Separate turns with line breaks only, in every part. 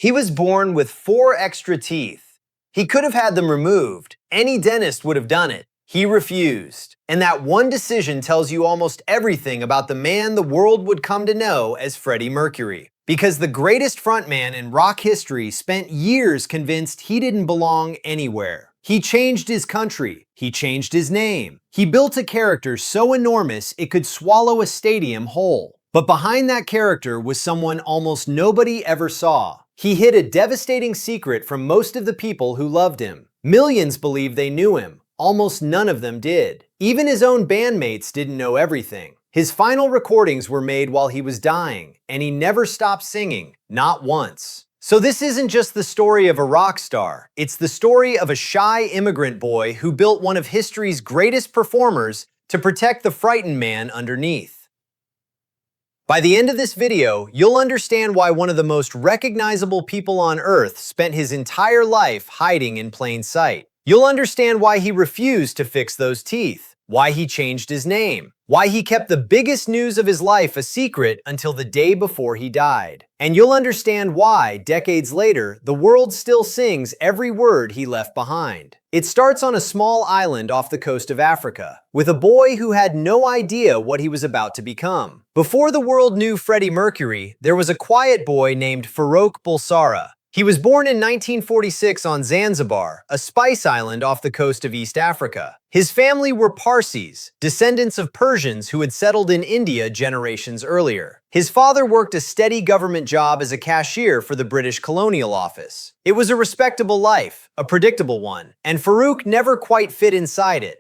He was born with 4 extra teeth. He could have had them removed. Any dentist would have done it. He refused. And that one decision tells you almost everything about the man the world would come to know as Freddie Mercury. Because the greatest frontman in rock history spent years convinced he didn't belong anywhere. He changed his country. He changed his name. He built a character so enormous it could swallow a stadium whole. But behind that character was someone almost nobody ever saw. He hid a devastating secret from most of the people who loved him. Millions believed they knew him. Almost none of them did. Even his own bandmates didn't know everything. His final recordings were made while he was dying, and he never stopped singing, not once. So this isn't just the story of a rock star. It's the story of a shy immigrant boy who built one of history's greatest performers to protect the frightened man underneath. By the end of this video, you'll understand why one of the most recognizable people on Earth spent his entire life hiding in plain sight. You'll understand why he refused to fix those teeth, why he changed his name, why he kept the biggest news of his life a secret until the day before he died. And you'll understand why, decades later, the world still sings every word he left behind. It starts on a small island off the coast of Africa, with a boy who had no idea what he was about to become. Before the world knew Freddie Mercury, there was a quiet boy named Farrokh Bulsara. He was born in 1946 on Zanzibar, a spice island off the coast of East Africa. His family were Parsis, descendants of Persians who had settled in India generations earlier. His father worked a steady government job as a cashier for the British Colonial Office. It was a respectable life, a predictable one, and Farrokh never quite fit inside it.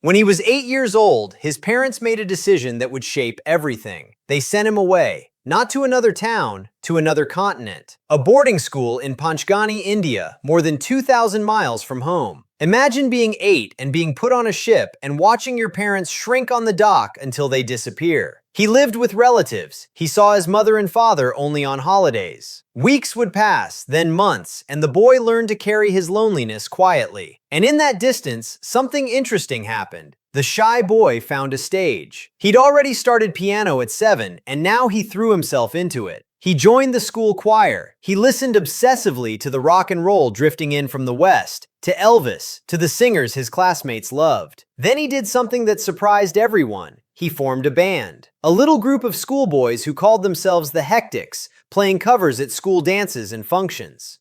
When he was 8 years old, his parents made a decision that would shape everything. They sent him away. Not to another town, to another continent. A boarding school in Panchgani, India, more than 2,000 miles from home. Imagine being 8 and being put on a ship and watching your parents shrink on the dock until they disappear. He lived with relatives. He saw his mother and father only on holidays. Weeks would pass, then months, and the boy learned to carry his loneliness quietly. And in that distance, something interesting happened. The shy boy found a stage. He'd already started piano at 7, and now he threw himself into it. He joined the school choir. He listened obsessively to the rock and roll drifting in from the West, to Elvis, to the singers his classmates loved. Then he did something that surprised everyone. He formed a band. A little group of schoolboys who called themselves the Hectics, playing covers at school dances and functions.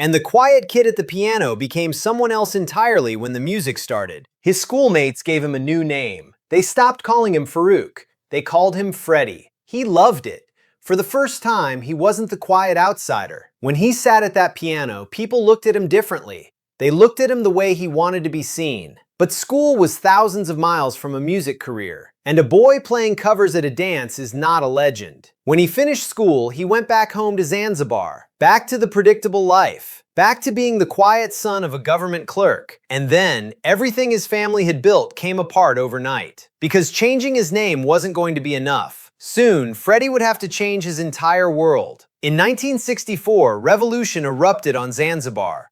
And the quiet kid at the piano became someone else entirely when the music started. His schoolmates gave him a new name. They stopped calling him Farrokh. They called him Freddie. He loved it. For the first time, he wasn't the quiet outsider. When he sat at that piano, people looked at him differently. They looked at him the way he wanted to be seen. But school was thousands of miles from a music career, and a boy playing covers at a dance is not a legend. When he finished school, he went back home to Zanzibar, back to the predictable life, back to being the quiet son of a government clerk. And then, everything his family had built came apart overnight. Because changing his name wasn't going to be enough. Soon, Freddie would have to change his entire world. In 1964, revolution erupted on Zanzibar.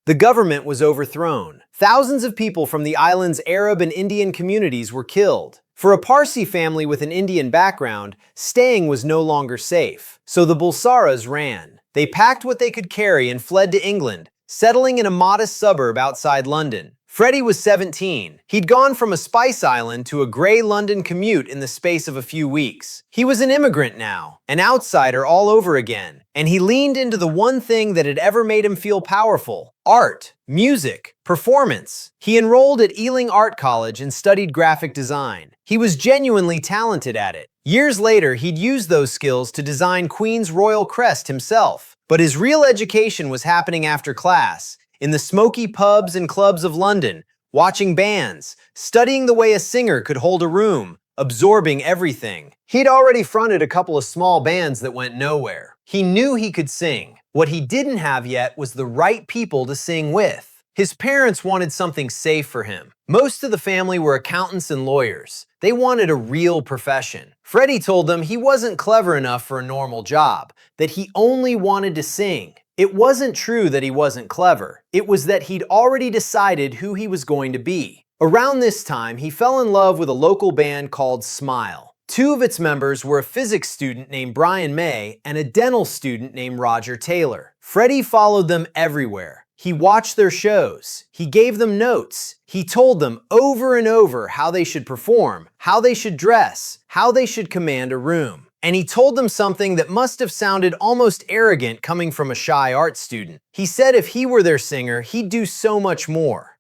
The government was overthrown. Thousands of people from the island's Arab and Indian communities were killed. For a Parsi family with an Indian background, staying was no longer safe. So the Bulsaras ran. They packed what they could carry and fled to England, settling in a modest suburb outside London. Freddie was 17. He'd gone from a spice island to a gray London commute in the space of a few weeks. He was an immigrant now, an outsider all over again, and he leaned into the one thing that had ever made him feel powerful: art, music, performance. He enrolled at Ealing Art College and studied graphic design. He was genuinely talented at it. Years later, he'd used those skills to design Queen's royal crest himself. But his real education was happening after class, in the smoky pubs and clubs of London, watching bands, studying the way a singer could hold a room, absorbing everything. He'd already fronted a couple of small bands that went nowhere. He knew he could sing. What he didn't have yet was the right people to sing with. His parents wanted something safe for him. Most of the family were accountants and lawyers. They wanted a real profession. Freddie told them he wasn't clever enough for a normal job, that he only wanted to sing. It wasn't true that he wasn't clever. It was that he'd already decided who he was going to be. Around this time, he fell in love with a local band called Smile. Two of its members were a physics student named Brian May and a dental student named Roger Taylor. Freddie followed them everywhere. He watched their shows. He gave them notes. He told them over and over how they should perform, how they should dress, how they should command a room. And he told them something that must have sounded almost arrogant coming from a shy art student. He said if he were their singer, he'd do so much more.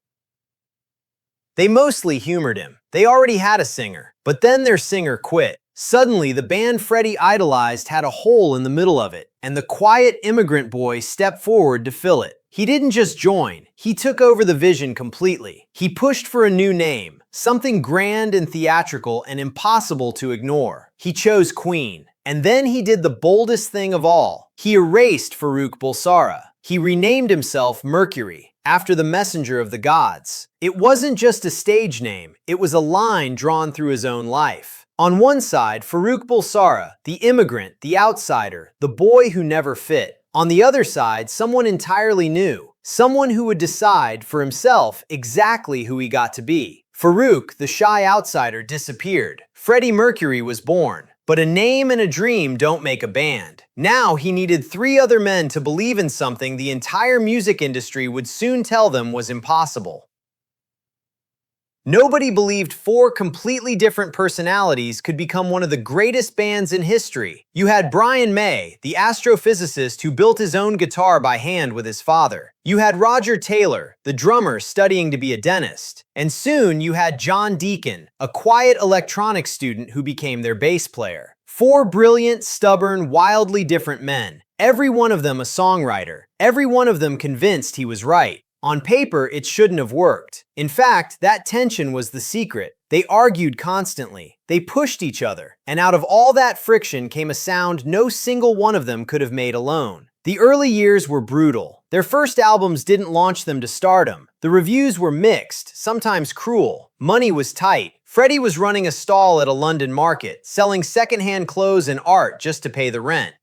They mostly humored him. They already had a singer, but then their singer quit. Suddenly, the band Freddie idolized had a hole in the middle of it, and the quiet immigrant boy stepped forward to fill it. He didn't just join, he took over the vision completely. He pushed for a new name, something grand and theatrical and impossible to ignore. He chose Queen. And then he did the boldest thing of all. He erased Farrokh Bulsara. He renamed himself Mercury, after the messenger of the gods. It wasn't just a stage name, it was a line drawn through his own life. On one side, Farrokh Bulsara, the immigrant, the outsider, the boy who never fit. On the other side, someone entirely new, someone who would decide for himself exactly who he got to be. Farrokh, the shy outsider, disappeared. Freddie Mercury was born. But a name and a dream don't make a band. Now he needed 3 other men to believe in something the entire music industry would soon tell them was impossible. Nobody believed 4 completely different personalities could become one of the greatest bands in history. You had Brian May, the astrophysicist who built his own guitar by hand with his father. You had Roger Taylor, the drummer studying to be a dentist. And soon you had John Deacon, a quiet electronics student who became their bass player. 4 brilliant, stubborn, wildly different men. Every one of them a songwriter. Every one of them convinced he was right. On paper, it shouldn't have worked. In fact, that tension was the secret. They argued constantly. They pushed each other. And out of all that friction came a sound no single one of them could have made alone. The early years were brutal. Their first albums didn't launch them to stardom. The reviews were mixed, sometimes cruel. Money was tight. Freddie was running a stall at a London market, selling secondhand clothes and art just to pay the rent.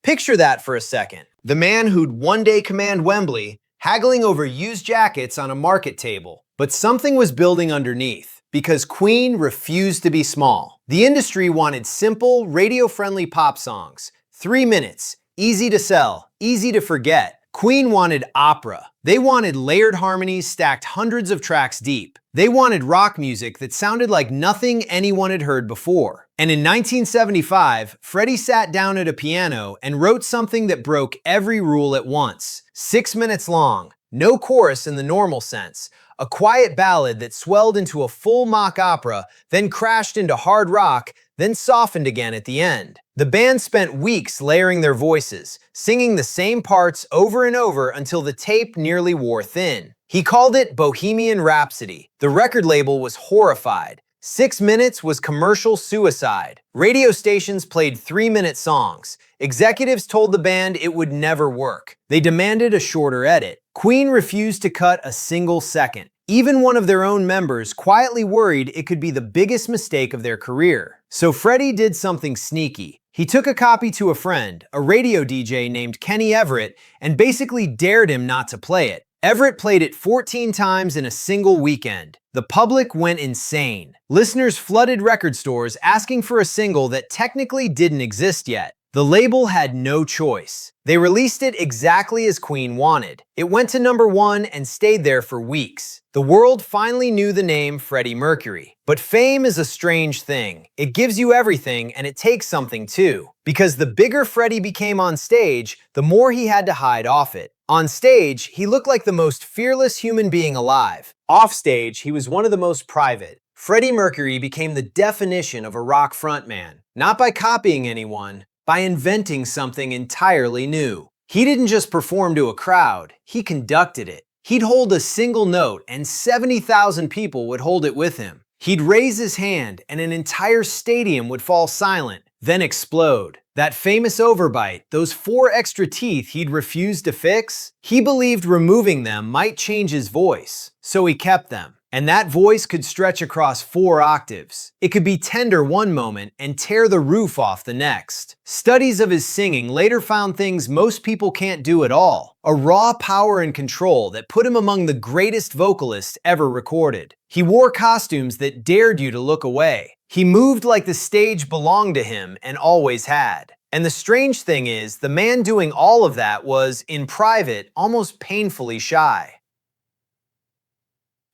Picture that for a second. The man who'd one day command Wembley, haggling over used jackets on a market table. But something was building underneath, because Queen refused to be small. The industry wanted simple, radio-friendly pop songs. 3 minutes, easy to sell, easy to forget. Queen wanted opera. They wanted layered harmonies stacked hundreds of tracks deep. They wanted rock music that sounded like nothing anyone had heard before. And in 1975, Freddie sat down at a piano and wrote something that broke every rule at once. 6 minutes long, no chorus in the normal sense. A quiet ballad that swelled into a full mock opera, then crashed into hard rock, then softened again at the end. The band spent weeks layering their voices, singing the same parts over and over until the tape nearly wore thin. He called it Bohemian Rhapsody. The record label was horrified. 6 minutes was commercial suicide. Radio stations played 3-minute songs. Executives told the band it would never work. They demanded a shorter edit. Queen refused to cut a single second. Even one of their own members quietly worried it could be the biggest mistake of their career. So Freddie did something sneaky. He took a copy to a friend, a radio DJ named Kenny Everett, and basically dared him not to play it. Everett played it 14 times in a single weekend. The public went insane. Listeners flooded record stores asking for a single that technically didn't exist yet. The label had no choice. They released it exactly as Queen wanted. It went to #1 and stayed there for weeks. The world finally knew the name Freddie Mercury. But fame is a strange thing. It gives you everything, and it takes something too. Because the bigger Freddie became on stage, the more he had to hide off it. On stage, he looked like the most fearless human being alive. Off stage, he was one of the most private. Freddie Mercury became the definition of a rock frontman. Not by copying anyone, by inventing something entirely new. He didn't just perform to a crowd, he conducted it. He'd hold a single note and 70,000 people would hold it with him. He'd raise his hand and an entire stadium would fall silent, then explode. That famous overbite, those 4 extra teeth he'd refused to fix, he believed removing them might change his voice, so he kept them. And that voice could stretch across 4 octaves. It could be tender one moment and tear the roof off the next. Studies of his singing later found things most people can't do at all. A raw power and control that put him among the greatest vocalists ever recorded. He wore costumes that dared you to look away. He moved like the stage belonged to him and always had. And the strange thing is, the man doing all of that was, in private, almost painfully shy.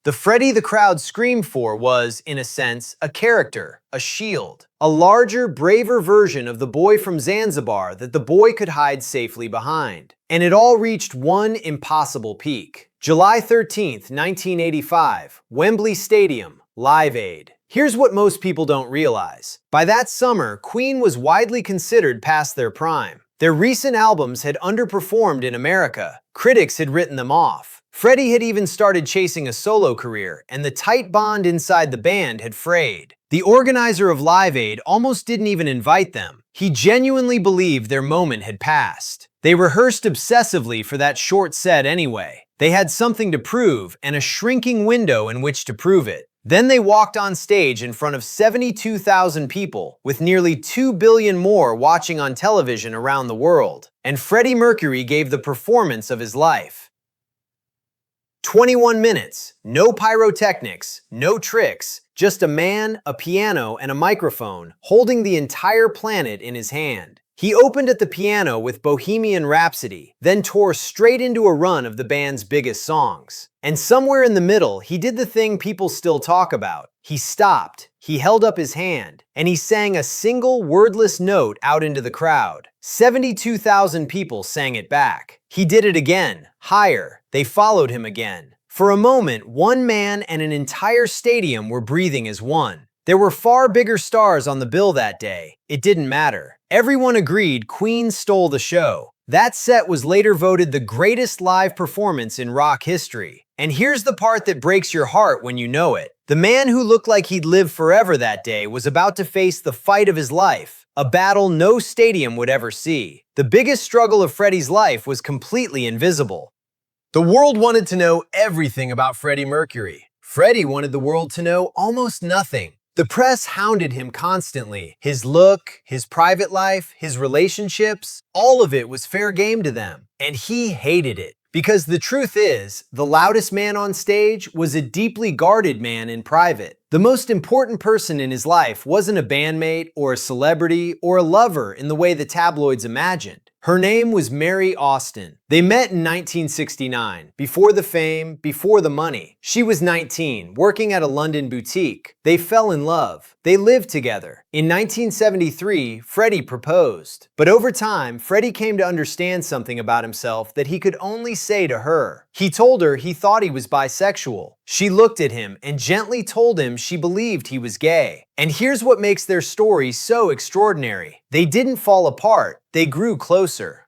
The Freddie the crowd screamed for was, in a sense, a character, a shield, a larger, braver version of the boy from Zanzibar that the boy could hide safely behind. And it all reached one impossible peak. July 13th, 1985, Wembley Stadium, Live Aid. Here's what most people don't realize. By that summer, Queen was widely considered past their prime. Their recent albums had underperformed in America. Critics had written them off. Freddie had even started chasing a solo career, and the tight bond inside the band had frayed. The organizer of Live Aid almost didn't even invite them. He genuinely believed their moment had passed. They rehearsed obsessively for that short set anyway. They had something to prove, and a shrinking window in which to prove it. Then they walked on stage in front of 72,000 people, with nearly 2 billion more watching on television around the world. And Freddie Mercury gave the performance of his life. 21 minutes, no pyrotechnics, no tricks, just a man, a piano, and a microphone, holding the entire planet in his hand. He opened at the piano with Bohemian Rhapsody, then tore straight into a run of the band's biggest songs. And somewhere in the middle, he did the thing people still talk about. He stopped, he held up his hand, and he sang a single wordless note out into the crowd. 72,000 people sang it back. He did it again, higher. They followed him again. For a moment, one man and an entire stadium were breathing as one. There were far bigger stars on the bill that day. It didn't matter. Everyone agreed Queen stole the show. That set was later voted the greatest live performance in rock history. And here's the part that breaks your heart when you know it. The man who looked like he'd live forever that day was about to face the fight of his life, a battle no stadium would ever see. The biggest struggle of Freddie's life was completely invisible. The world wanted to know everything about Freddie Mercury. Freddie wanted the world to know almost nothing. The press hounded him constantly. His look, his private life, his relationships, all of it was fair game to them. And he hated it. Because the truth is, the loudest man on stage was a deeply guarded man in private. The most important person in his life wasn't a bandmate or a celebrity or a lover in the way the tabloids imagined. Her name was Mary Austin. They met in 1969, before the fame, before the money. She was 19, working at a London boutique. They fell in love. They lived together. In 1973, Freddie proposed. But over time, Freddie came to understand something about himself that he could only say to her. He told her he thought he was bisexual. She looked at him and gently told him she believed he was gay. And here's what makes their story so extraordinary. They didn't fall apart, they grew closer.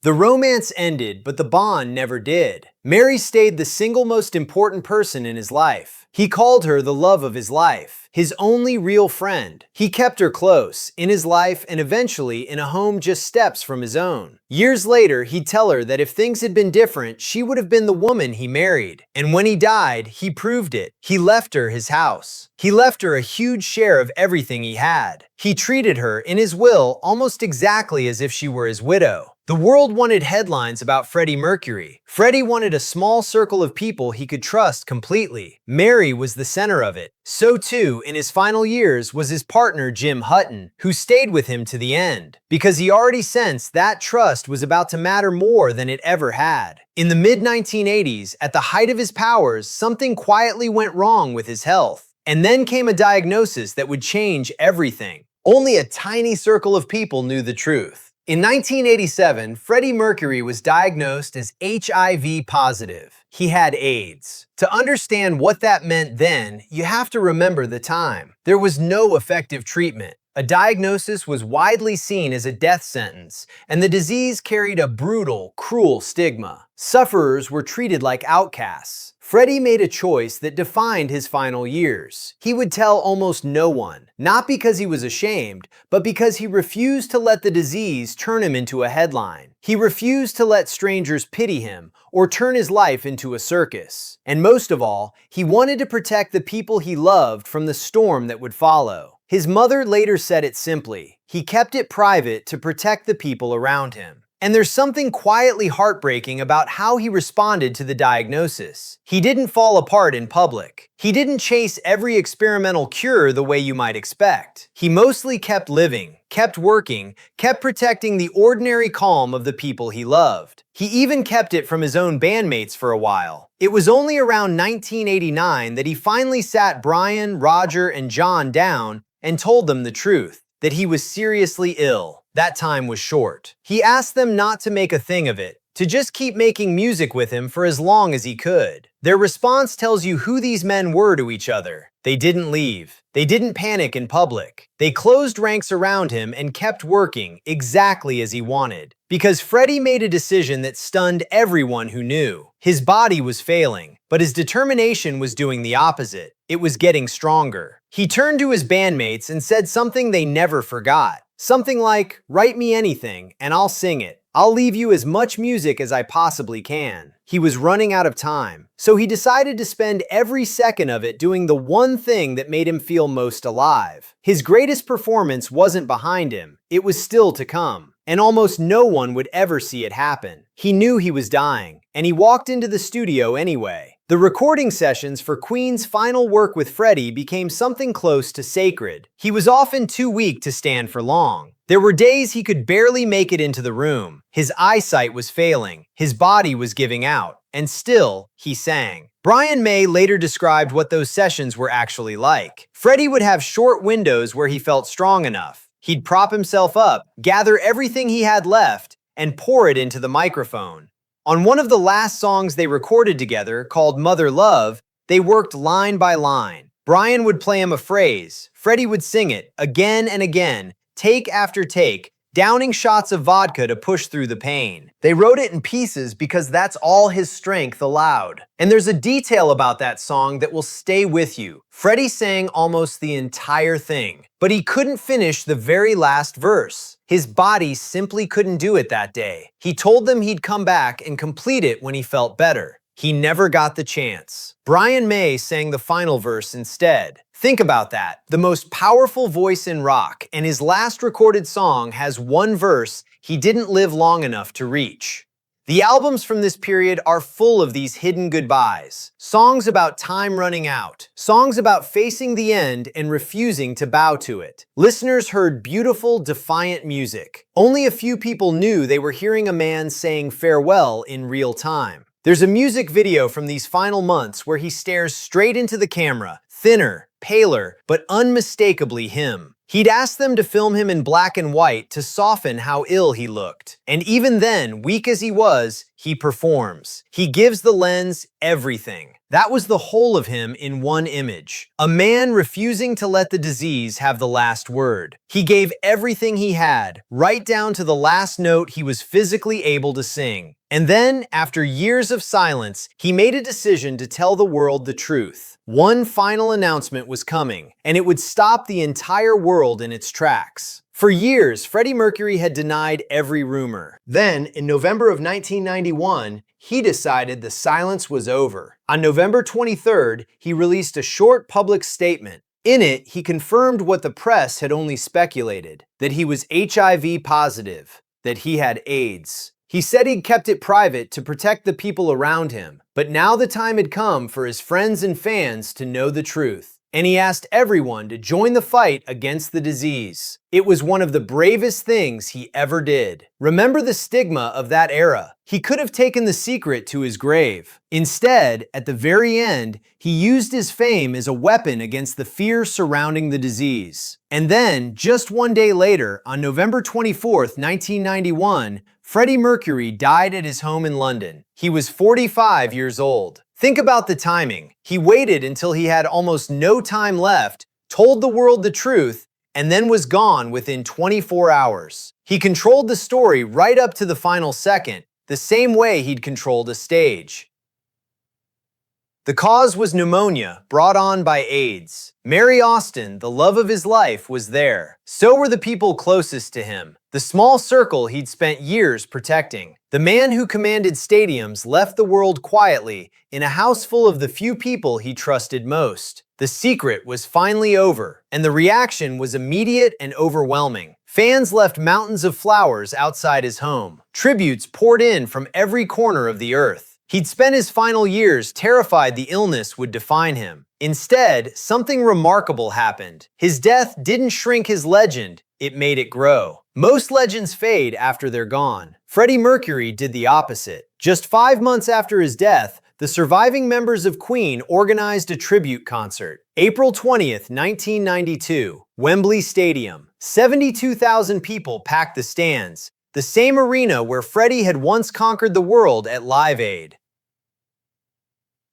The romance ended, but the bond never did. Mary stayed the single most important person in his life. He called her the love of his life, his only real friend. He kept her close, in his life and eventually in a home just steps from his own. Years later, he'd tell her that if things had been different, she would have been the woman he married. And when he died, he proved it. He left her his house. He left her a huge share of everything he had. He treated her, in his will, almost exactly as if she were his widow. The world wanted headlines about Freddie Mercury. Freddie wanted a small circle of people he could trust completely. Mary was the center of it. So too, in his final years, was his partner Jim Hutton, who stayed with him to the end, because he already sensed that trust was about to matter more than it ever had. In the mid-1980s, at the height of his powers, something quietly went wrong with his health. And then came a diagnosis that would change everything. Only a tiny circle of people knew the truth. In 1987, Freddie Mercury was diagnosed as HIV positive. He had AIDS. To understand what that meant then, you have to remember the time. There was no effective treatment. A diagnosis was widely seen as a death sentence, and the disease carried a brutal, cruel stigma. Sufferers were treated like outcasts. Freddie made a choice that defined his final years. He would tell almost no one, not because he was ashamed, but because he refused to let the disease turn him into a headline. He refused to let strangers pity him or turn his life into a circus. And most of all, he wanted to protect the people he loved from the storm that would follow. His mother later said it simply, he kept it private to protect the people around him. And there's something quietly heartbreaking about how he responded to the diagnosis. He didn't fall apart in public. He didn't chase every experimental cure the way you might expect. He mostly kept living, kept working, kept protecting the ordinary calm of the people he loved. He even kept it from his own bandmates for a while. It was only around 1989 that he finally sat Brian, Roger, and John down and told them the truth, that he was seriously ill. That time was short. He asked them not to make a thing of it, to just keep making music with him for as long as he could. Their response tells you who these men were to each other. They didn't leave. They didn't panic in public. They closed ranks around him and kept working exactly as he wanted. Because Freddie made a decision that stunned everyone who knew. His body was failing, but his determination was doing the opposite. It was getting stronger. He turned to his bandmates and said something they never forgot. Something like, "Write me anything, and I'll sing it. I'll leave you as much music as I possibly can." He was running out of time, so he decided to spend every second of it doing the one thing that made him feel most alive. His greatest performance wasn't behind him, it was still to come, and almost no one would ever see it happen. He knew he was dying, and he walked into the studio anyway. The recording sessions for Queen's final work with Freddie became something close to sacred. He was often too weak to stand for long. There were days he could barely make it into the room. His eyesight was failing, his body was giving out, and still, he sang. Brian May later described what those sessions were actually like. Freddie would have short windows where he felt strong enough. He'd prop himself up, gather everything he had left, and pour it into the microphone. On one of the last songs they recorded together, called Mother Love, they worked line by line. Brian would play him a phrase, Freddie would sing it again and again, take after take, downing shots of vodka to push through the pain. They wrote it in pieces because that's all his strength allowed. And there's a detail about that song that will stay with you. Freddie sang almost the entire thing, but he couldn't finish the very last verse. His body simply couldn't do it that day. He told them he'd come back and complete it when he felt better. He never got the chance. Brian May sang the final verse instead. Think about that. The most powerful voice in rock, and his last recorded song has one verse he didn't live long enough to reach. The albums from this period are full of these hidden goodbyes. Songs about time running out. Songs about facing the end and refusing to bow to it. Listeners heard beautiful, defiant music. Only a few people knew they were hearing a man saying farewell in real time. There's a music video from these final months where he stares straight into the camera, thinner, paler, but unmistakably him. He'd asked them to film him in black and white to soften how ill he looked. And even then, weak as he was, he performs. He gives the lens everything. That was the whole of him in one image. A man refusing to let the disease have the last word. He gave everything he had, right down to the last note he was physically able to sing. And then, after years of silence, he made a decision to tell the world the truth. One final announcement was coming, and it would stop the entire world in its tracks. For years, Freddie Mercury had denied every rumor. Then, in November of 1991, he decided the silence was over. On November 23rd, he released a short public statement. In it, he confirmed what the press had only speculated, that he was HIV positive, that he had AIDS. He said he'd kept it private to protect the people around him, but now the time had come for his friends and fans to know the truth. And he asked everyone to join the fight against the disease. It was one of the bravest things he ever did. Remember the stigma of that era. He could have taken the secret to his grave. Instead, at the very end, he used his fame as a weapon against the fear surrounding the disease. And then, just one day later, on November 24th, 1991, Freddie Mercury died at his home in London. He was 45 years old. Think about the timing. He waited until he had almost no time left, told the world the truth, and then was gone within 24 hours. He controlled the story right up to the final second, the same way he'd controlled a stage. The cause was pneumonia, brought on by AIDS. Mary Austin, the love of his life, was there. So were the people closest to him, the small circle he'd spent years protecting. The man who commanded stadiums left the world quietly in a house full of the few people he trusted most. The secret was finally over, and the reaction was immediate and overwhelming. Fans left mountains of flowers outside his home. Tributes poured in from every corner of the earth. He'd spent his final years terrified the illness would define him. Instead, something remarkable happened. His death didn't shrink his legend, it made it grow. Most legends fade after they're gone. Freddie Mercury did the opposite. Just 5 months after his death, the surviving members of Queen organized a tribute concert. April 20th, 1992, Wembley Stadium. 72,000 people packed the stands, the same arena where Freddie had once conquered the world at Live Aid.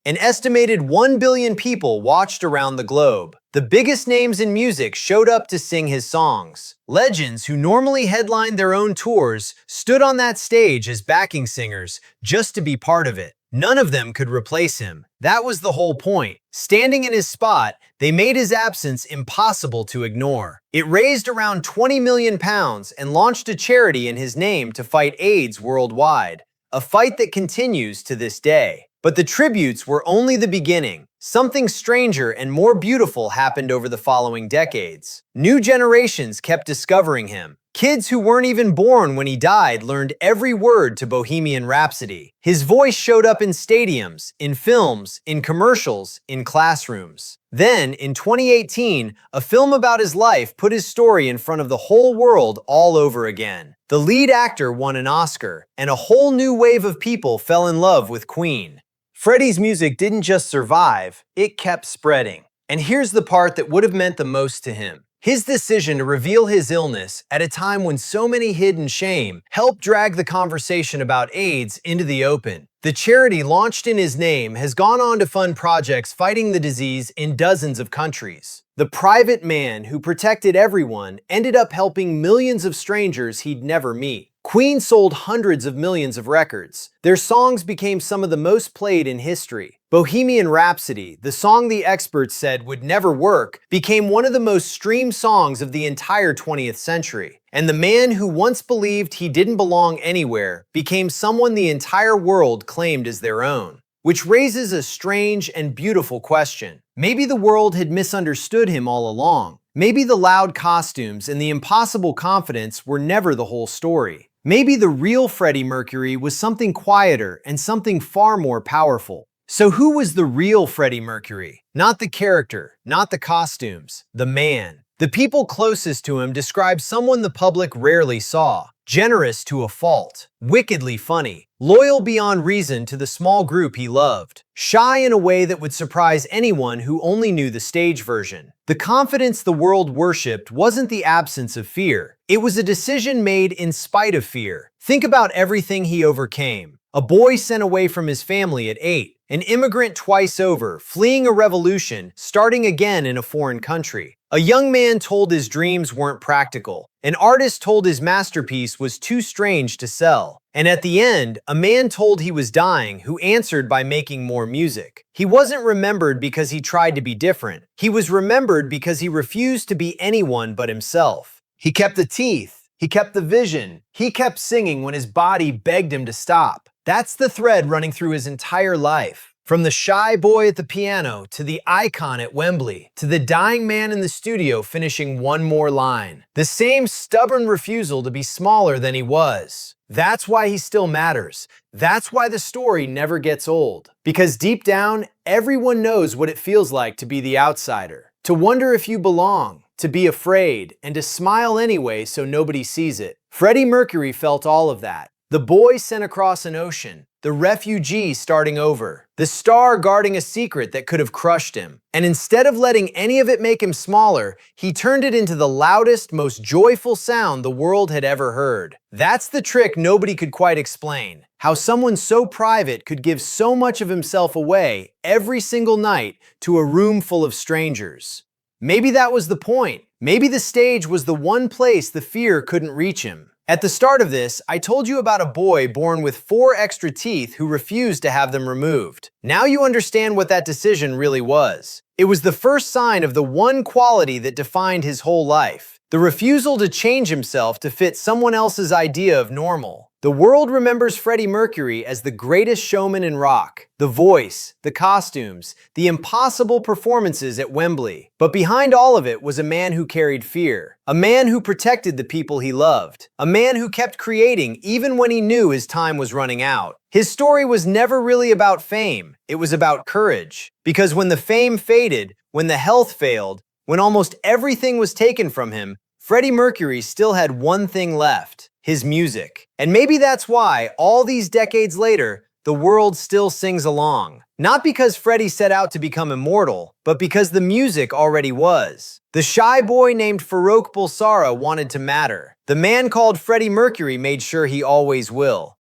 An estimated 1 billion people watched around the globe. The biggest names in music showed up to sing his songs. Legends who normally headlined their own tours stood on that stage as backing singers just to be part of it. None of them could replace him. That was the whole point. Standing in his spot, they made his absence impossible to ignore. It raised around £20 million and launched a charity in his name to fight AIDS worldwide, a fight that continues to this day. But the tributes were only the beginning. Something stranger and more beautiful happened over the following decades. New generations kept discovering him. Kids who weren't even born when he died learned every word to Bohemian Rhapsody. His voice showed up in stadiums, in films, in commercials, in classrooms. Then, in 2018, a film about his life put his story in front of the whole world all over again. The lead actor won an Oscar, and a whole new wave of people fell in love with Queen. Freddie's music didn't just survive, it kept spreading. And here's the part that would have meant the most to him. His decision to reveal his illness at a time when so many hid in shame helped drag the conversation about AIDS into the open. The charity launched in his name has gone on to fund projects fighting the disease in dozens of countries. The private man who protected everyone ended up helping millions of strangers he'd never meet. Queen sold hundreds of millions of records. Their songs became some of the most played in history. Bohemian Rhapsody, the song the experts said would never work, became one of the most streamed songs of the entire 20th century. And the man who once believed he didn't belong anywhere became someone the entire world claimed as their own. Which raises a strange and beautiful question. Maybe the world had misunderstood him all along. Maybe the loud costumes and the impossible confidence were never the whole story. Maybe the real Freddie Mercury was something quieter and something far more powerful. So who was the real Freddie Mercury? Not the character, not the costumes, the man. The people closest to him describe someone the public rarely saw. Generous to a fault, wickedly funny, loyal beyond reason to the small group he loved, shy in a way that would surprise anyone who only knew the stage version. The confidence the world worshipped wasn't the absence of fear. It was a decision made in spite of fear. Think about everything he overcame. A boy sent away from his family at 8, an immigrant twice over, fleeing a revolution, starting again in a foreign country. A young man told his dreams weren't practical. An artist told his masterpiece was too strange to sell. And at the end, a man told he was dying who answered by making more music. He wasn't remembered because he tried to be different. He was remembered because he refused to be anyone but himself. He kept the teeth. He kept the vision. He kept singing when his body begged him to stop. That's the thread running through his entire life. From the shy boy at the piano, to the icon at Wembley, to the dying man in the studio finishing one more line. The same stubborn refusal to be smaller than he was. That's why he still matters. That's why the story never gets old. Because deep down, everyone knows what it feels like to be the outsider. To wonder if you belong, to be afraid, and to smile anyway so nobody sees it. Freddie Mercury felt all of that. The boy sent across an ocean, the refugee starting over, the star guarding a secret that could have crushed him. And instead of letting any of it make him smaller, he turned it into the loudest, most joyful sound the world had ever heard. That's the trick nobody could quite explain. How someone so private could give so much of himself away every single night to a room full of strangers. Maybe that was the point. Maybe the stage was the one place the fear couldn't reach him. At the start of this, I told you about a boy born with 4 extra teeth who refused to have them removed. Now you understand what that decision really was. It was the first sign of the one quality that defined his whole life. The refusal to change himself to fit someone else's idea of normal. The world remembers Freddie Mercury as the greatest showman in rock. The voice, the costumes, the impossible performances at Wembley. But behind all of it was a man who carried fear. A man who protected the people he loved. A man who kept creating even when he knew his time was running out. His story was never really about fame. It was about courage. Because when the fame faded, when the health failed, when almost everything was taken from him, Freddie Mercury still had one thing left. His music. And maybe that's why, all these decades later, the world still sings along. Not because Freddie set out to become immortal, but because the music already was. The shy boy named Farrokh Bulsara wanted to matter. The man called Freddie Mercury made sure he always will.